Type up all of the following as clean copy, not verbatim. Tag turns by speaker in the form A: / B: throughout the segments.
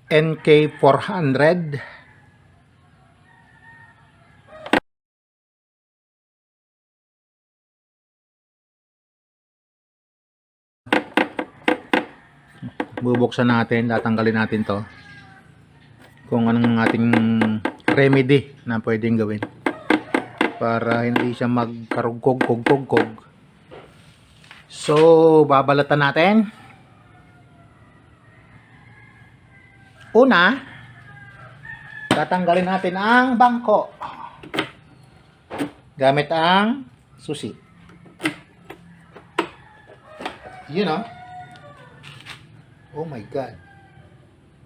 A: NK400. Bubuksan natin, tatanggalin natin to kung anong ating remedy na pwedeng gawin para hindi siya magkarugkog-kog-kog. So, babalatan natin. Una, tatanggalin natin ang bangko gamit ang susi. You know? Oh my God.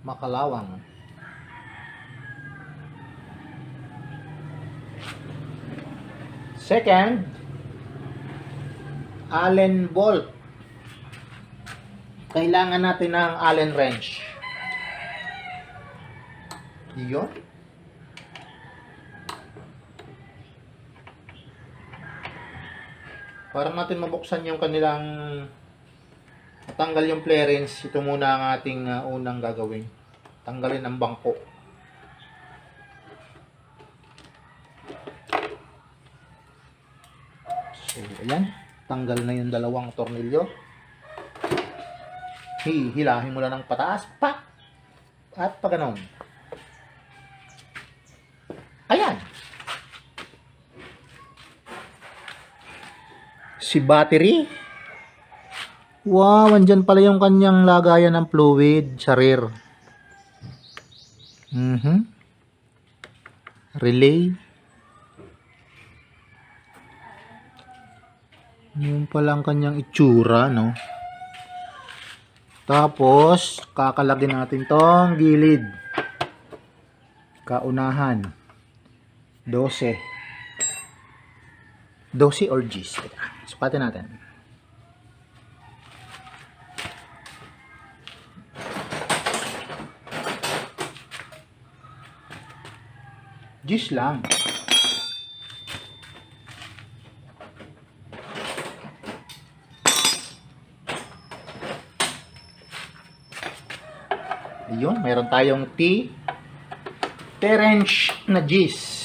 A: Makalawang. Second, Allen bolt. Kailangan natin ng Allen wrench. Yun. Para natin mabuksan yung kanilang matanggal yung clearance, ito muna ang ating unang gagawin. Tanggalin ang bangko. So, ayan. Tanggal na yung dalawang tornilyo. Hihilahin mo lang ng pataas. Pa! At pa ganon. Ayan. Si battery. Wow, andyan pala yung kanyang lagayan ng fluid sa rear. Relay. Yung pala ang kanyang itsura, no? Tapos, kakalagin natin tong gilid. Kaunahan. 12. 12 or G's. Sukatin natin. G's lang. Ayun, meron tayong T 10" na G's.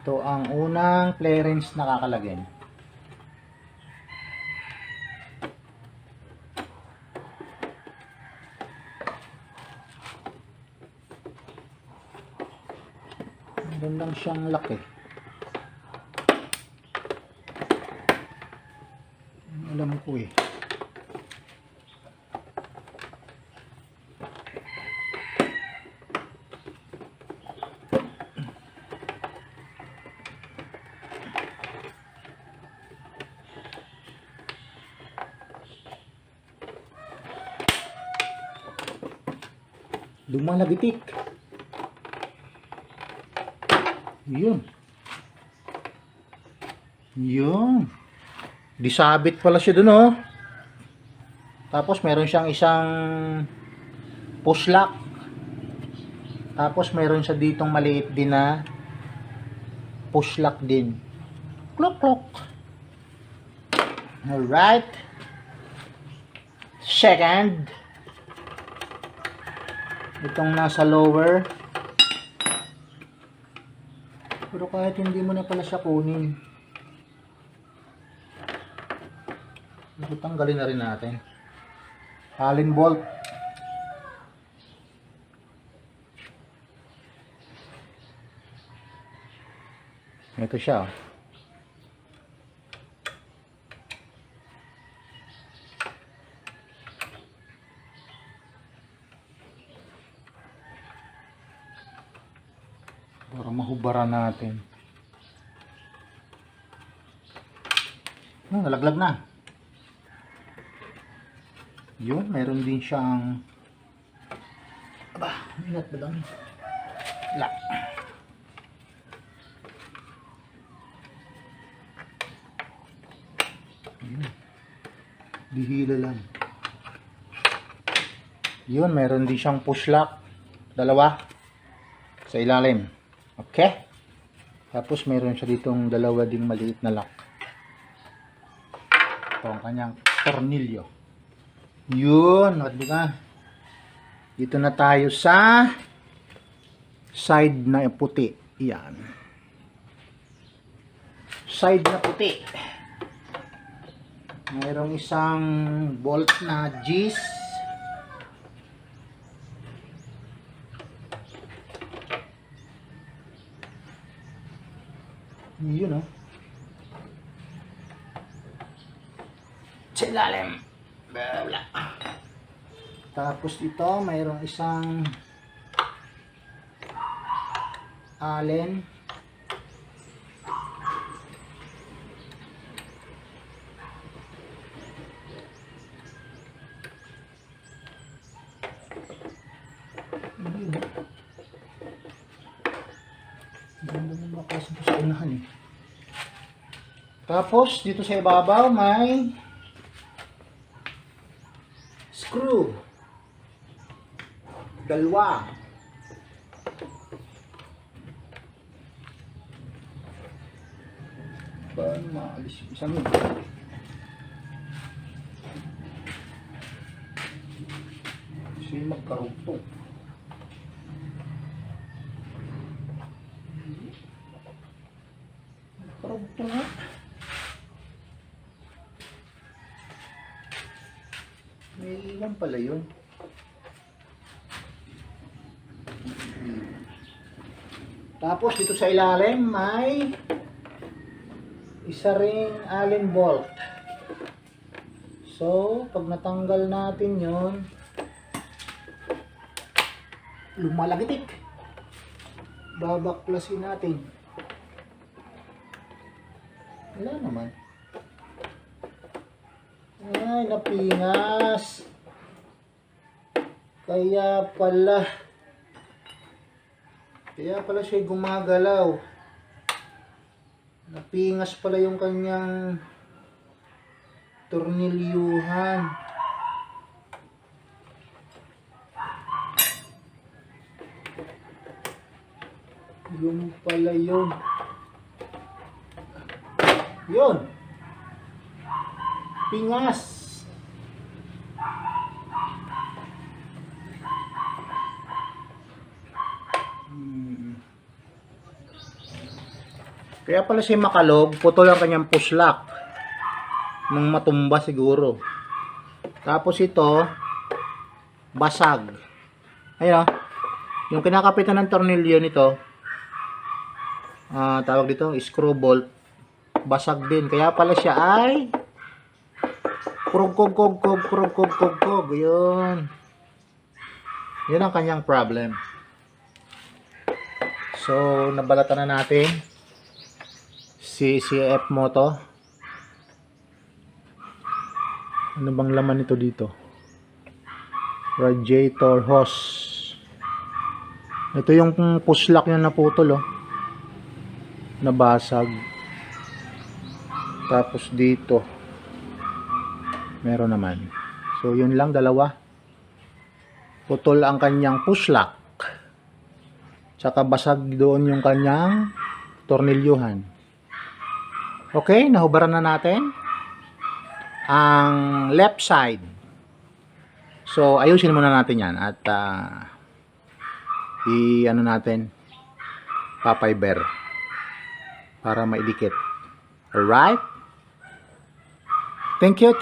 A: Ito ang unang clearance na kakalagin. Meron lang siyang laki. Alam ko eh. Lumalagitik. Yun. Yun. Disabit pala siya dun, oh. Tapos meron siyang isang push lock. Tapos meron siya ditong maliit din na push lock din. Klok klok. Alright. Second, itong nasa lower. Pero kahit hindi mo na pala siya kunin, tanggalin na rin natin. Allen bolt. Ito siya. Para mahubaran natin. Nalaglag na. Yun, meron din siyang ingat ba lang? Lock. Yun. Bihila lang. Yun, meron din siyang push lock. Dalawa sa ilalim. Okay? Tapos meron siya ditong dalawa ding maliit na lock. Ito ang kanyang tornilyo. Yun, o, di ba? Dito na tayo sa side na puti. Yan. Side na puti. Mayroong isang bolt na G's. Yun, oh. Sa ilalim. Wala. Tapos ito, mayroong isang Allen. Tapos dito sa ibabaw may screw. Dalawa. Paano maalis yung isang ito? Kasi magkarugtong. Magkarugtong nga. May iwan pala yun. Tapos dito sa ilalim may isa ring Allen bolt. So, pag natanggal natin yon, lumalagitik. Babaklasin natin. Wala naman. Ay, napingas. Kaya pala siya gumagalaw. Napingas pala yung kanyang tornilyuhan. Yun pala yun. Yun. Pingas. Kaya pala si makalog, putol ang kanyang push lock. Nung matumba siguro. Tapos ito, basag. Ayun, yung kinakapitan ng tornilyo nito, tawag dito, screw bolt, basag din. Kaya pala siya ay krug. Yun. Yun ang kanyang problem. So, nabalatan na natin si CF moto. Ano bang laman nito dito? Radiator hose. Ito yung push lock niya naputol, oh. Nabasag. Tapos dito meron naman. So yun lang, dalawa. Putol ang kanyang push lock. Tsaka basag doon yung kanyang tornilyuhan. Okay, nahubaran na natin ang left side. So ayusin muna natin yan at ano natin, papiber para maidikit. Alright? Thank you.